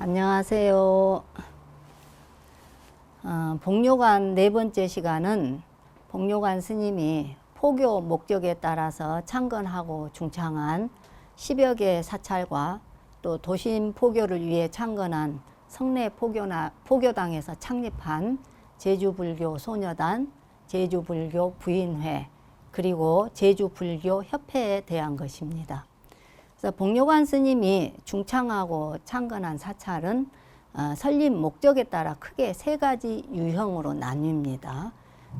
안녕하세요. 복료관 네 번째 시간은 복료관 스님이 포교 목적에 따라서 창건하고 중창한 10여 개의 사찰과 또 도심 포교를 위해 창건한 성내 포교당에서 창립한 제주불교 소녀단, 제주불교 부인회, 그리고 제주불교 협회에 대한 것입니다. 그래서 복료관 스님이 중창하고 창건한 사찰은 설립 목적에 따라 크게 세 가지 유형으로 나뉩니다.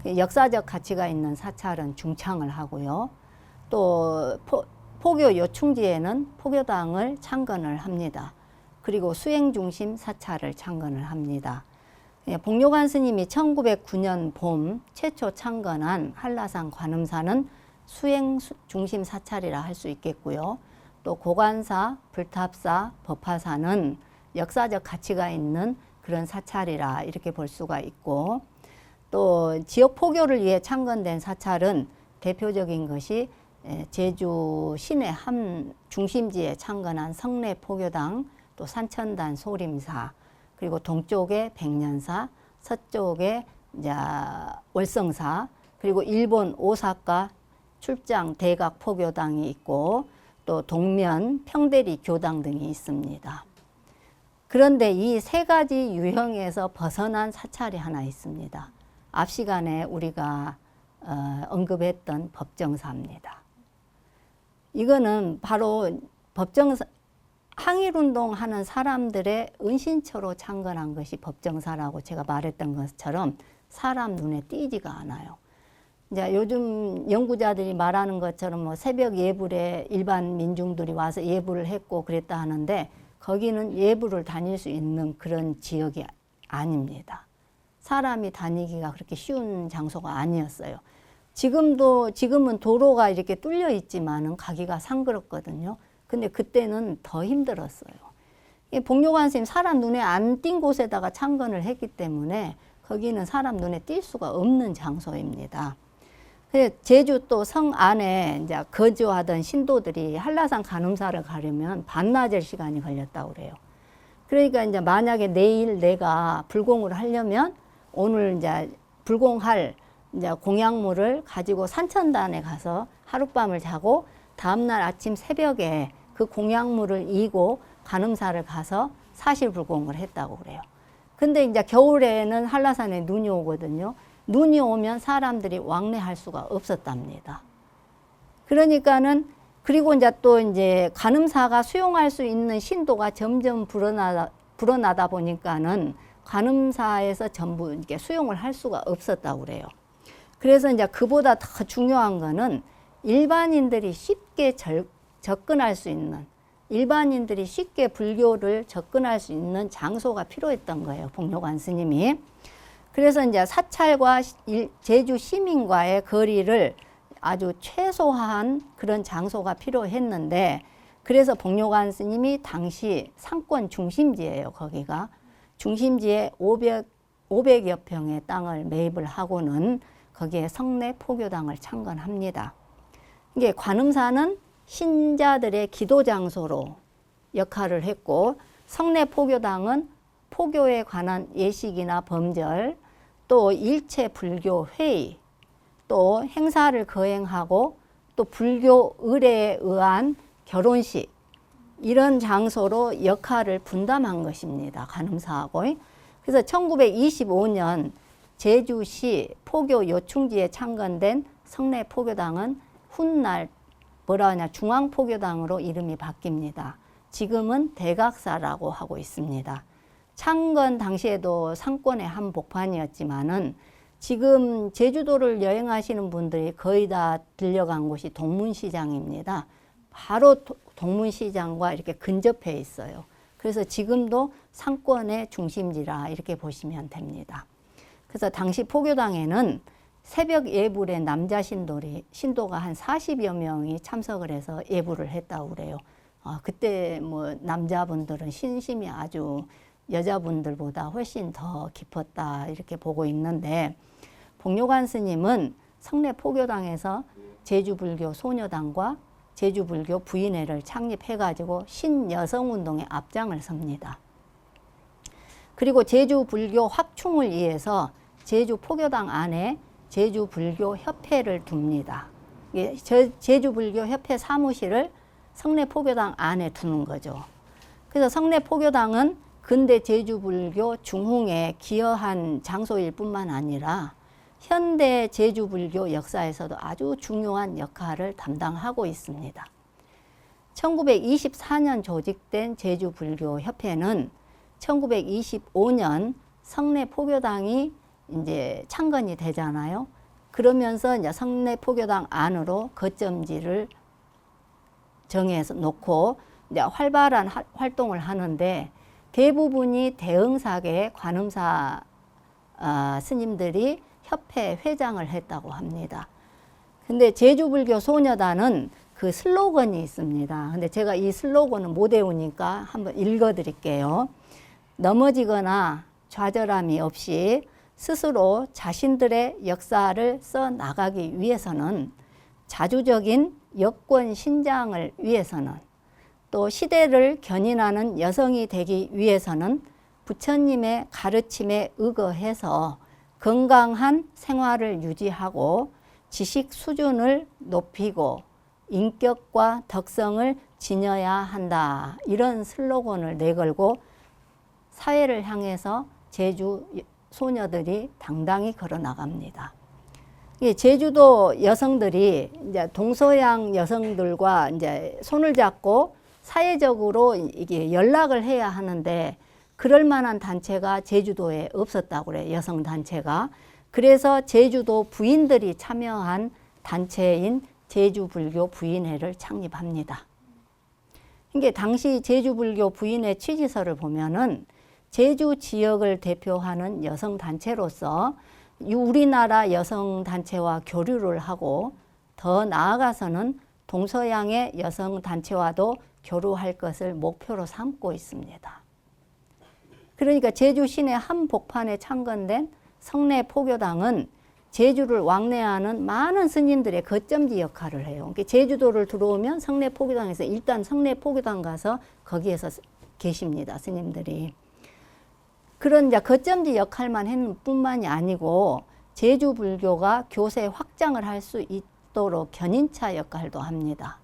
역사적 가치가 있는 사찰은 중창을 하고요. 또 포교 요충지에는 포교당을 창건을 합니다. 그리고 수행중심 사찰을 창건을 합니다. 복료관 스님이 1909년 봄 최초 창건한 한라산 관음사는 수행중심 사찰이라 할 수 있겠고요. 또 고관사, 불탑사, 법화사는 역사적 가치가 있는 그런 사찰이라 이렇게 볼 수가 있고, 또 지역 포교를 위해 창건된 사찰은 대표적인 것이 제주 시내 한 중심지에 창건한 성내 포교당, 또 산천단 소림사, 그리고 동쪽에 백년사, 서쪽에 이제 월성사, 그리고 일본 오사카 출장 대각 포교당이 있고, 또 동면 평대리 교당 등이 있습니다. 그런데 이 세 가지 유형에서 벗어난 사찰이 하나 있습니다. 앞 시간에 우리가 언급했던 법정사입니다. 이거는 바로 법정사, 항일운동 하는 사람들의 은신처로 창건한 것이 법정사라고 제가 말했던 것처럼 사람 눈에 띄지가 않아요. 이제 요즘 연구자들이 말하는 것처럼 뭐 새벽 예불에 일반 민중들이 와서 예불을 했고 그랬다 하는데, 거기는 예불을 다닐 수 있는 그런 지역이 아닙니다. 사람이 다니기가 그렇게 쉬운 장소가 아니었어요. 지금은 도로가 이렇게 뚫려 있지만은 가기가 상그럽거든요. 근데 그때는 더 힘들었어요. 복료관 스님 사람 눈에 안 띈 곳에다가 창건을 했기 때문에 거기는 사람 눈에 띌 수가 없는 장소입니다. 제주 또 성 안에 이제 거주하던 신도들이 한라산 관음사를 가려면 반나절 시간이 걸렸다고 그래요. 그러니까 이제 만약에 내일 내가 불공을 하려면 오늘 이제 불공할 이제 공약물을 가지고 산천단에 가서 하룻밤을 자고 다음날 아침 새벽에 그 공약물을 이고 관음사를 가서 사실불공을 했다고 그래요. 근데 이제 겨울에는 한라산에 눈이 오거든요. 눈이 오면 사람들이 왕래할 수가 없었답니다. 그러니까는, 그리고 이제 관음사가 수용할 수 있는 신도가 점점 불어나다 보니까는 관음사에서 전부 이렇게 수용을 할 수가 없었다고 그래요. 그래서 이제 그보다 더 중요한 거는 일반인들이 쉽게 접근할 수 있는, 일반인들이 쉽게 불교를 접근할 수 있는 장소가 필요했던 거예요, 복료관 스님이. 그래서 이제 사찰과 제주 시민과의 거리를 아주 최소화한 그런 장소가 필요했는데, 그래서 복료관 스님이 당시 상권 중심지예요. 거기가 중심지에 500여 평의 땅을 매입을 하고는 거기에 성내 포교당을 창건합니다. 이게 관음사는 신자들의 기도 장소로 역할을 했고, 성내 포교당은 포교에 관한 예식이나 범절, 또 일체 불교 회의, 또 행사를 거행하고, 또 불교 의례에 의한 결혼식, 이런 장소로 역할을 분담한 것입니다. 관음사하고. 그래서 1925년 제주시 포교 요충지에 창건된 성내 포교당은 훗날 중앙포교당으로 이름이 바뀝니다. 지금은 대각사라고 하고 있습니다. 창건 당시에도 상권의 한 복판이었지만은 지금 제주도를 여행하시는 분들이 거의 다 들려간 곳이 동문시장입니다. 바로 동문시장과 이렇게 근접해 있어요. 그래서 지금도 상권의 중심지라 이렇게 보시면 됩니다. 그래서 당시 포교당에는 새벽 예불에 남자 신도가 한 40여 명이 참석을 해서 예불을 했다고 그래요. 그때 뭐 남자분들은 신심이 아주 여자분들보다 훨씬 더 깊었다 이렇게 보고 있는데, 복료관 스님은 성내 포교당에서 제주불교 소녀단과 제주불교 부인회를 창립해가지고 신여성운동에 앞장을 섭니다. 그리고 제주 불교 확충을 위해서 제주 포교당 안에 제주 불교 협회를 둡니다. 제주 불교 협회 사무실을 성내 포교당 안에 두는 거죠. 그래서 성내 포교당은 근대 제주 불교 중흥에 기여한 장소일 뿐만 아니라 현대 제주 불교 역사에서도 아주 중요한 역할을 담당하고 있습니다. 1924년 조직된 제주 불교 협회는 1925년 성내 포교당이 이제 창건이 되잖아요. 그러면서 이제 성내 포교당 안으로 거점지를 정해서 놓고 이제 활발한 활동을 하는데 대부분이 대흥사계 관음사 스님들이 협회 회장을 했다고 합니다. 근데 제주불교 소녀단은 그 슬로건이 있습니다. 근데 제가 이 슬로건은 못 외우니까 한번 읽어 드릴게요. 넘어지거나 좌절함이 없이 스스로 자신들의 역사를 써 나가기 위해서는 자주적인 여권 신장을 위해서는 또 시대를 견인하는 여성이 되기 위해서는 부처님의 가르침에 의거해서 건강한 생활을 유지하고 지식 수준을 높이고 인격과 덕성을 지녀야 한다. 이런 슬로건을 내걸고 사회를 향해서 제주 소녀들이 당당히 걸어 나갑니다. 제주도 여성들이 이제 동서양 여성들과 이제 손을 잡고 사회적으로 이게 연락을 해야 하는데 그럴 만한 단체가 제주도에 없었다고 그래요. 여성 단체가. 그래서 제주도 부인들이 참여한 단체인 제주불교 부인회를 창립합니다. 이게 당시 제주불교 부인회 취지서를 보면은 제주 지역을 대표하는 여성 단체로서 우리나라 여성 단체와 교류를 하고 더 나아가서는 동서양의 여성 단체와도 교류할 것을 목표로 삼고 있습니다. 그러니까 제주 시내 한복판에 창건된 성내 포교당은 제주를 왕래하는 많은 스님들의 거점지 역할을 해요. 그러니까 제주도를 들어오면 성내 포교당에서 일단 성내 포교당 가서 거기에서 계십니다. 스님들이. 그런 이제 거점지 역할만 했는 뿐만이 아니고 제주 불교가 교세 확장을 할 수 있도록 견인차 역할도 합니다.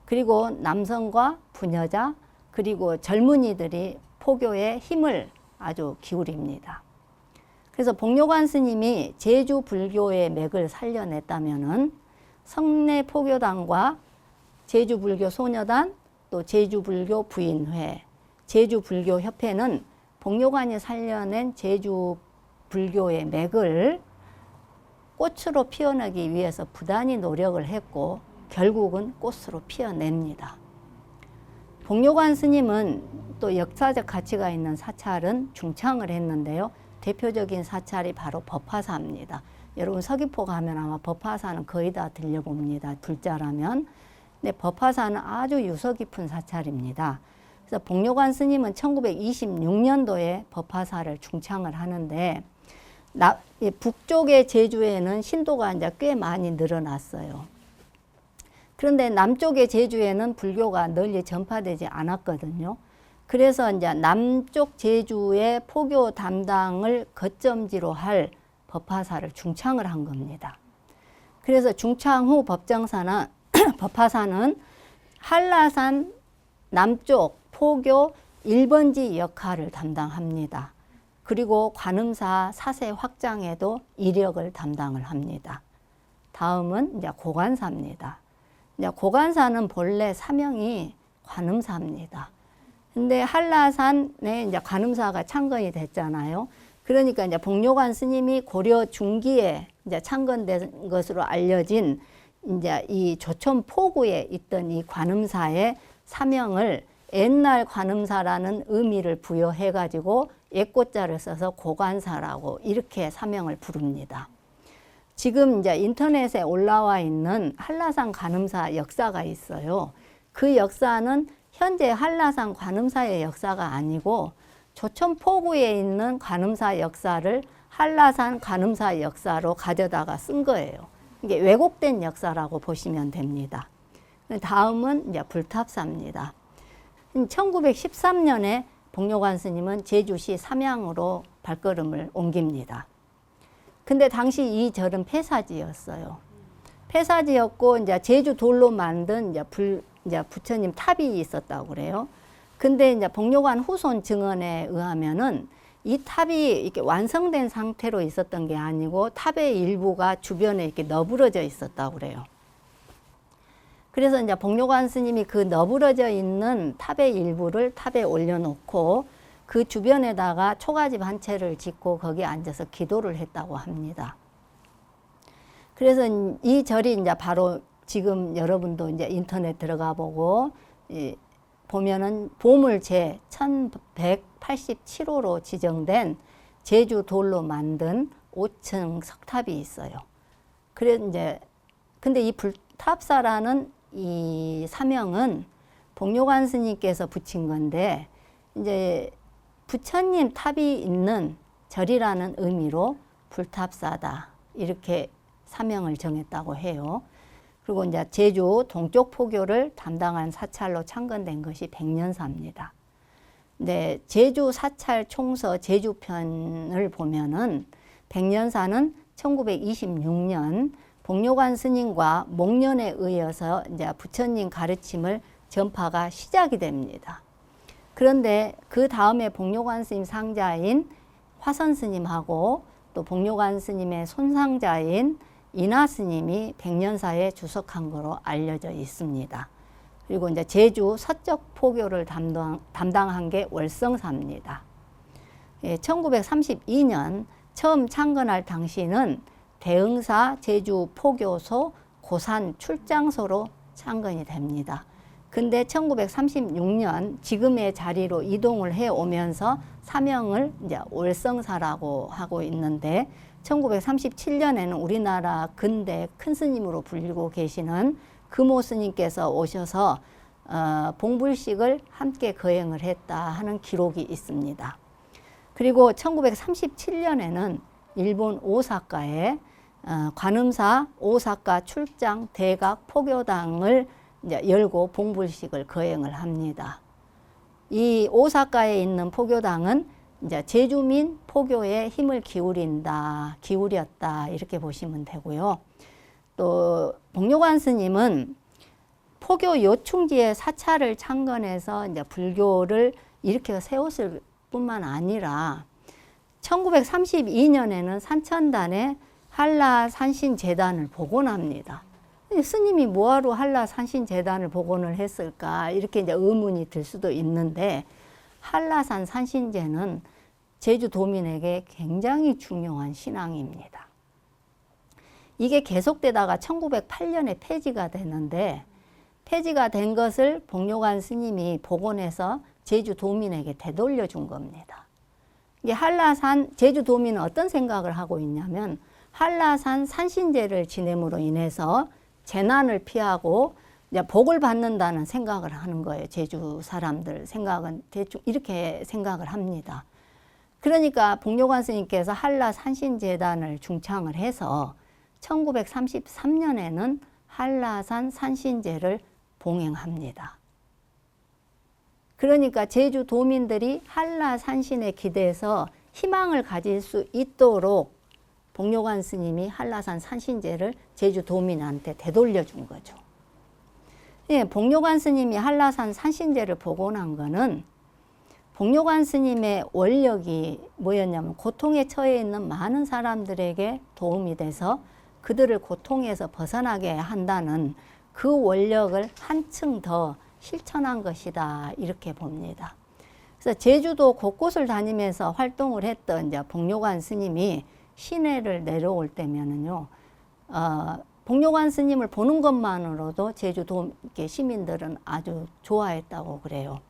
그리고 남성과 부녀자 그리고 젊은이들이 포교에 힘을 아주 기울입니다. 그래서 복료관 스님이 제주 불교의 맥을 살려냈다면은 성내 포교당과 제주 불교 소녀단 또 제주 불교 부인회, 제주 불교 협회는 복료관이 살려낸 제주 불교의 맥을 꽃으로 피워내기 위해서 부단히 노력을 했고 결국은 꽃으로 피어냅니다. 복료관 스님은 또 역사적 가치가 있는 사찰은 중창을 했는데요. 대표적인 사찰이 바로 법화사입니다. 여러분 서귀포 가면 아마 법화사는 거의 다 들려봅니다. 불자라면. 근데 법화사는 아주 유서 깊은 사찰입니다. 그래서 복료관 스님은 1926년도에 법화사를 중창을 하는데 북쪽의 제주에는 신도가 이제 꽤 많이 늘어났어요. 그런데 남쪽의 제주에는 불교가 널리 전파되지 않았거든요. 그래서 이제 남쪽 제주의 포교 담당을 거점지로 할 법화사를 중창을 한 겁니다. 그래서 중창 후 법화사는 한라산 남쪽 포교 1번지 역할을 담당합니다. 그리고 관음사 사세 확장에도 이력을 담당을 합니다. 다음은 이제 고관사입니다. 이제 고관사는 본래 사명이 관음사입니다. 근데 한라산에 이제 관음사가 창건이 됐잖아요. 그러니까 이제 복료관 스님이 고려 중기에 이제 창건된 것으로 알려진 이제 이 조천 포구에 있던 이 관음사의 사명을 옛날 관음사라는 의미를 부여해 가지고 옛꽃자를 써서 고관사라고 이렇게 사명을 부릅니다. 지금 이제 인터넷에 올라와 있는 한라산 관음사 역사가 있어요. 그 역사는 현재 한라산 관음사의 역사가 아니고 조천포구에 있는 관음사 역사를 한라산 관음사 역사로 가져다가 쓴 거예요. 이게 왜곡된 역사라고 보시면 됩니다. 다음은 이제 불탑사입니다. 1913년에 복료관 스님은 제주시 삼양으로 발걸음을 옮깁니다. 근데 당시 이 절은 폐사지였어요. 폐사지였고 이제 제주 돌로 만든 이제 부처님 탑이 있었다고 그래요. 근데 이제 복료관 후손 증언에 의하면은 이 탑이 이렇게 완성된 상태로 있었던 게 아니고 탑의 일부가 주변에 이렇게 너부러져 있었다고 그래요. 그래서 이제 복료관 스님이 그 너부러져 있는 탑의 일부를 탑에 올려놓고 그 주변에다가 초가집 한 채를 짓고 거기에 앉아서 기도를 했다고 합니다. 그래서 이 절이 이제 바로 지금 여러분도 이제 인터넷 들어가 보고 보면은 보물제 1187호로 지정된 제주 돌로 만든 5층 석탑이 있어요. 그래 이제 근데 이 불탑사라는 이 사명은 복료관 스님께서 붙인 건데 이제 부처님 탑이 있는 절이라는 의미로 불탑사다 이렇게 사명을 정했다고 해요. 그리고 이제 제주 동쪽 포교를 담당한 사찰로 창건된 것이 백년사입니다. 네, 제주 사찰 총서 제주편을 보면은 백년사는 1926년 복료관 스님과 목련에 의해서 이제 부처님 가르침을 전파가 시작이 됩니다. 그런데 그 다음에 복료관 스님 상자인 화선 스님하고 또 복료관 스님의 손상자인 인하 스님이 백년사에 주석한 것으로 알려져 있습니다. 그리고 이제 제주 서쪽 포교를 담당한 게 월성사입니다. 1932년 처음 창건할 당시는 대흥사 제주 포교소 고산 출장소로 창건이 됩니다. 근데 1936년 지금의 자리로 이동을 해 오면서 사명을 이제 월성사라고 하고 있는데 1937년에는 우리나라 근대 큰 스님으로 불리고 계시는 금오 스님께서 오셔서 봉불식을 함께 거행을 했다 하는 기록이 있습니다. 그리고 1937년에는 일본 오사카에 관음사 오사카 출장 대각 포교당을 이제 열고 봉불식을 거행을 합니다. 이 오사카에 있는 포교당은 이제 제주민 포교에 힘을 기울였다 이렇게 보시면 되고요. 또 복료관 스님은 포교 요충지의 사찰을 창건해서 이제 불교를 일으켜 세웠을 뿐만 아니라 1932년에는 산천단에 한라산신재단을 복원합니다. 스님이 뭐하러 한라산신재단을 복원을 했을까 이렇게 이제 의문이 들 수도 있는데 한라산 산신제는 제주도민에게 굉장히 중요한 신앙입니다. 이게 계속되다가 1908년에 폐지가 되는데 폐지가 된 것을 복료관 스님이 복원해서 제주도민에게 되돌려 준 겁니다. 이게 한라산 제주도민은 어떤 생각을 하고 있냐면 한라산 산신제를 지냄으로 인해서 재난을 피하고 이제 복을 받는다는 생각을 하는 거예요. 제주 사람들 생각은 대충 이렇게 생각을 합니다. 그러니까 복료관 스님께서 한라산신재단을 중창을 해서 1933년에는 한라산 산신제를 봉행합니다. 그러니까 제주 도민들이 한라산신에 기대서 희망을 가질 수 있도록 복료관 스님이 한라산 산신제를 제주 도민한테 되돌려 준 거죠. 예, 복료관 스님이 한라산 산신제를 복원한 거는 복료관 스님의 원력이 뭐였냐면 고통에 처해 있는 많은 사람들에게 도움이 돼서 그들을 고통에서 벗어나게 한다는 그 원력을 한층 더 실천한 것이다 이렇게 봅니다. 그래서 제주도 곳곳을 다니면서 활동을 했던 이제 복료관 스님이 시내를 내려올 때면은요, 복료관 스님을 보는 것만으로도 제주도 시민들은 아주 좋아했다고 그래요.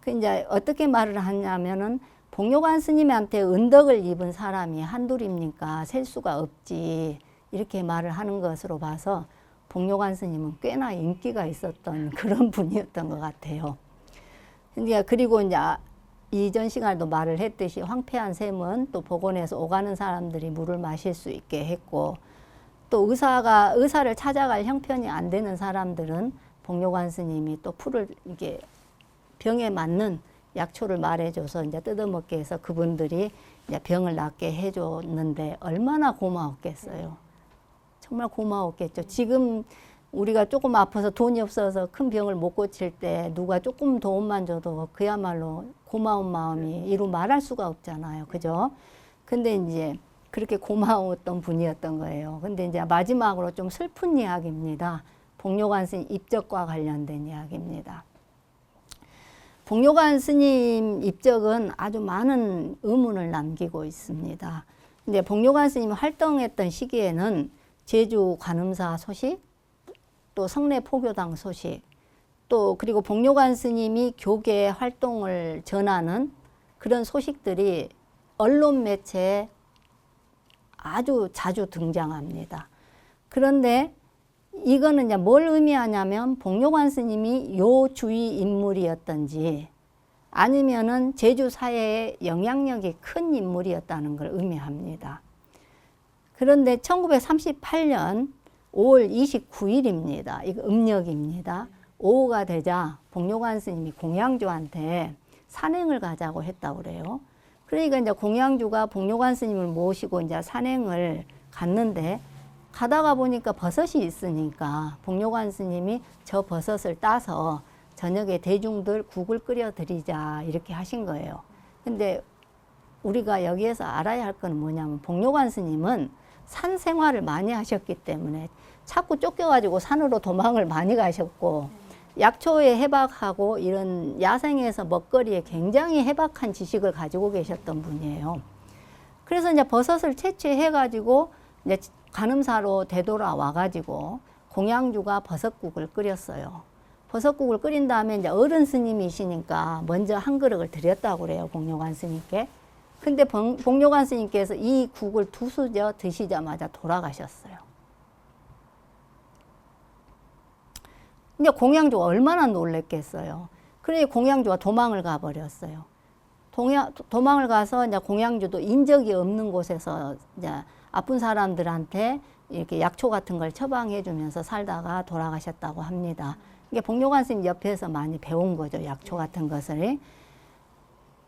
그 이제 어떻게 말을 하냐면은 복료관 스님한테 은덕을 입은 사람이 한둘입니까? 셀 수가 없지. 이렇게 말을 하는 것으로 봐서 복료관 스님은 꽤나 인기가 있었던 그런 분이었던 것 같아요. 그리고 이제 이전 시간에도 말을 했듯이 황폐한 샘은 또 복원해서 오가는 사람들이 물을 마실 수 있게 했고, 또 의사를 찾아갈 형편이 안 되는 사람들은 복료관 스님이 또 풀을 이게 병에 맞는 약초를 말해줘서 이제 뜯어먹게 해서 그분들이 이제 병을 낫게 해줬는데 얼마나 고마웠겠어요. 정말 고마웠겠죠. 지금 우리가 조금 아파서 돈이 없어서 큰 병을 못 고칠 때 누가 조금 도움만 줘도 그야말로 고마운 마음이 이루 말할 수가 없잖아요. 그죠? 근데 이제 그렇게 고마웠던 분이었던 거예요. 근데 이제 마지막으로 좀 슬픈 이야기입니다. 복료관 스님 입적과 관련된 이야기입니다. 복료관 스님 입적은 아주 많은 의문을 남기고 있습니다. 근데 복료관 스님이 활동했던 시기에는 제주 관음사 소식, 또 성내 포교당 소식, 또 그리고 복료관 스님이 교계 활동을 전하는 그런 소식들이 언론 매체에 아주 자주 등장합니다. 그런데 이거는 이제 뭘 의미하냐면 복료관 스님이 요 주위 인물이었던지 아니면은 제주 사회에 영향력이 큰 인물이었다는 걸 의미합니다. 그런데 1938년 5월 29일입니다. 이거 음력입니다. 오후가 되자 복료관 스님이 공양주한테 산행을 가자고 했다고 그래요. 그러니까 이제 공양주가 복료관 스님을 모시고 이제 산행을 갔는데 가다가 보니까 버섯이 있으니까 복료관 스님이 저 버섯을 따서 저녁에 대중들 국을 끓여 드리자 이렇게 하신 거예요. 근데 우리가 여기에서 알아야 할 건 뭐냐면 복료관 스님은 산 생활을 많이 하셨기 때문에 자꾸 쫓겨가지고 산으로 도망을 많이 가셨고 약초에 해박하고 이런 야생에서 먹거리에 굉장히 해박한 지식을 가지고 계셨던 분이에요. 그래서 이제 버섯을 채취해가지고 이제 관음사로 되돌아와가지고 공양주가 버섯국을 끓였어요. 버섯국을 끓인 다음에 이제 어른 스님이시니까 먼저 한 그릇을 드렸다고 그래요, 복료관 스님께. 근데 복료관 스님께서 이 국을 두 수저 드시자마자 돌아가셨어요. 근데 공양주가 얼마나 놀랬겠어요. 그러니 공양주가 도망을 가버렸어요. 도망을 가서 이제 공양주도 인적이 없는 곳에서 이제 아픈 사람들한테 이렇게 약초 같은 걸 처방해 주면서 살다가 돌아가셨다고 합니다. 이게 복료관 스님 옆에서 많이 배운 거죠, 약초 같은 것을.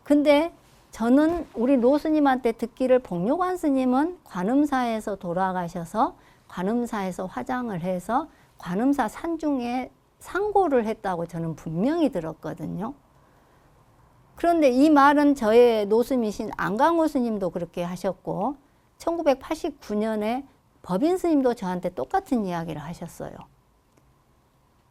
근데 저는 우리 노스님한테 듣기를 복료관 스님은 관음사에서 돌아가셔서 관음사에서 화장을 해서 관음사 산중에 상고를 했다고 저는 분명히 들었거든요. 그런데 이 말은 저의 노스미신 안강호 스님도 그렇게 하셨고 1989년에 법인 스님도 저한테 똑같은 이야기를 하셨어요.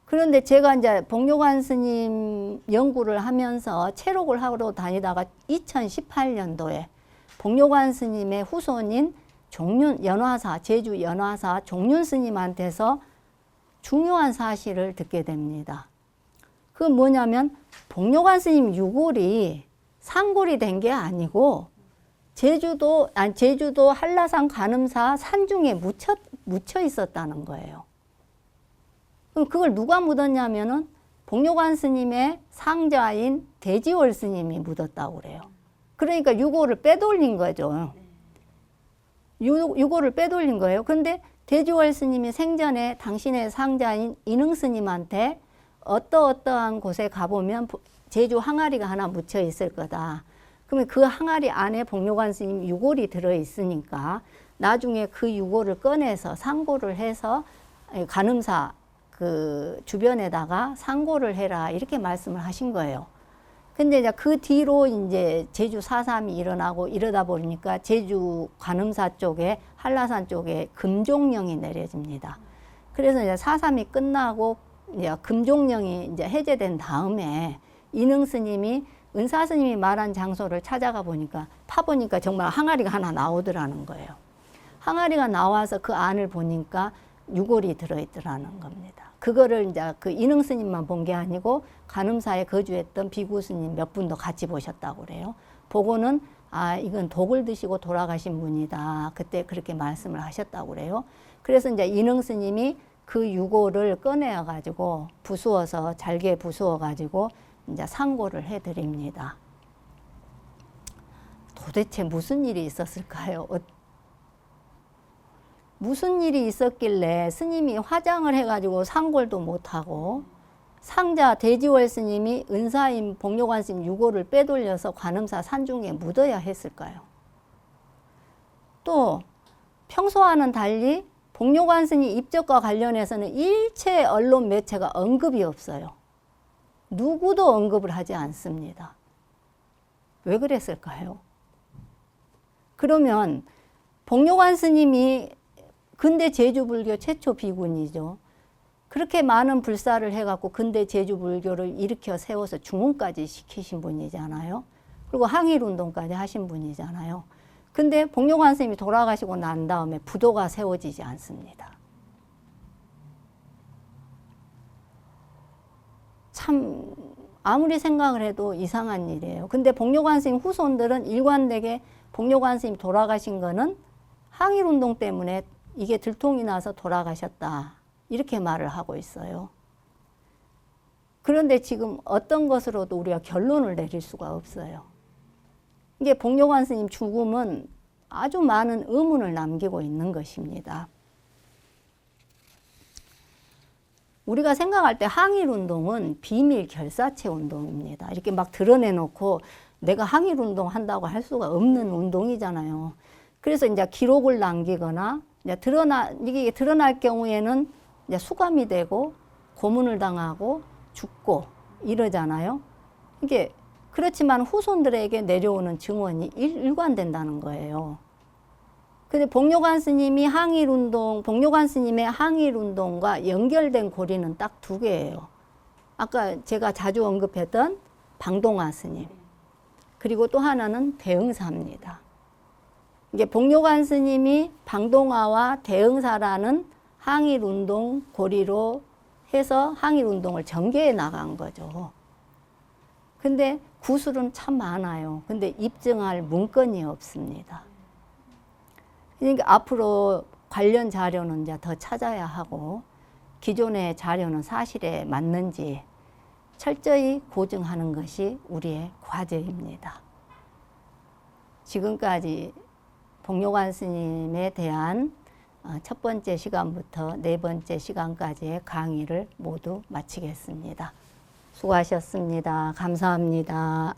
그런데 제가 이제 복료관 스님 연구를 하면서 체록을 하러 다니다가 2018년도에 복료관 스님의 후손인 종륜 연화사, 제주 연화사 종륜 스님한테서 중요한 사실을 듣게 됩니다. 그건 뭐냐면 복료관 스님 유골이 상골이 된 게 아니고 제주도 한라산 관음사 산중에 묻혀 있었다는 거예요. 그럼 그걸 누가 묻었냐면은 복료관 스님의 상자인 대지월 스님이 묻었다고 그래요. 그러니까 유골을 빼돌린 거죠. 유골을 빼돌린 거예요. 근데 대지월 스님이 생전에 당신의 상자인 인흥 스님한테 어떠한 곳에 가보면 제주 항아리가 하나 묻혀 있을 거다. 그러면 그 항아리 안에 복료관 스님 유골이 들어있으니까 나중에 그 유골을 꺼내서 상고를 해서 관음사 그 주변에다가 상고를 해라 이렇게 말씀을 하신 거예요. 근데 이제 그 뒤로 이제 제주 4.3이 일어나고 이러다 보니까 제주 관음사 쪽에 한라산 쪽에 금종령이 내려집니다. 그래서 이제 4.3이 끝나고 이제 금종령이 이제 해제된 다음에 인흥 스님이 은사 스님이 말한 장소를 찾아가 보니까 파보니까 정말 항아리가 하나 나오더라는 거예요. 항아리가 나와서 그 안을 보니까 유골이 들어있더라는 겁니다. 그거를 이제 그 인흥 스님만 본 게 아니고 관음사에 거주했던 비구 스님 몇 분도 같이 보셨다고 그래요. 보고는 아 이건 독을 드시고 돌아가신 분이다. 그때 그렇게 말씀을 하셨다고 그래요. 그래서 이제 인흥 스님이 그 유골을 꺼내어 가지고 부수어서 잘게 부수어 가지고 이제 상고를 해드립니다. 도대체 무슨 일이 있었을까요? 무슨 일이 있었길래 스님이 화장을 해가지고 상골도 못하고 상자 대지월 스님이 은사임 복료관 스님 유고를 빼돌려서 관음사 산중에 묻어야 했을까요? 또 평소와는 달리 복료관 스님 입적과 관련해서는 일체 언론 매체가 언급이 없어요. 누구도 언급을 하지 않습니다. 왜 그랬을까요? 그러면 복료관 스님이 근대 제주불교 최초 비군이죠. 그렇게 많은 불사를 해갖고 근대 제주불교를 일으켜 세워서 중흥까지 시키신 분이잖아요. 그리고 항일운동까지 하신 분이잖아요. 근데 복료관 스님이 돌아가시고 난 다음에 부도가 세워지지 않습니다. 참 아무리 생각을 해도 이상한 일이에요. 근데 복료관 스님 후손들은 일관되게 복료관 스님 돌아가신 거는 항일운동 때문에 이게 들통이 나서 돌아가셨다. 이렇게 말을 하고 있어요. 그런데 지금 어떤 것으로도 우리가 결론을 내릴 수가 없어요. 이게 복료관 스님 죽음은 아주 많은 의문을 남기고 있는 것입니다. 우리가 생각할 때 항일운동은 비밀 결사체 운동입니다. 이렇게 막 드러내놓고 내가 항일운동 한다고 할 수가 없는 운동이잖아요. 그래서 이제 기록을 남기거나 이제 이게 드러날 경우에는 이제 수감이 되고 고문을 당하고 죽고 이러잖아요. 이게 그렇지만 후손들에게 내려오는 증언이 일관된다는 거예요. 근데 복료관 스님이 복료관 스님의 항일운동과 연결된 고리는 딱 두 개예요. 아까 제가 자주 언급했던 방동화 스님. 그리고 또 하나는 대흥사입니다. 이게 복료관 스님이 방동화와 대흥사라는 항일운동 고리로 해서 항일운동을 전개해 나간 거죠. 근데 구술은 참 많아요. 근데 입증할 문건이 없습니다. 그러니까 앞으로 관련 자료는 이제 더 찾아야 하고 기존의 자료는 사실에 맞는지 철저히 고증하는 것이 우리의 과제입니다. 지금까지 복료관 스님에 대한 첫 번째 시간부터 네 번째 시간까지의 강의를 모두 마치겠습니다. 수고하셨습니다. 감사합니다.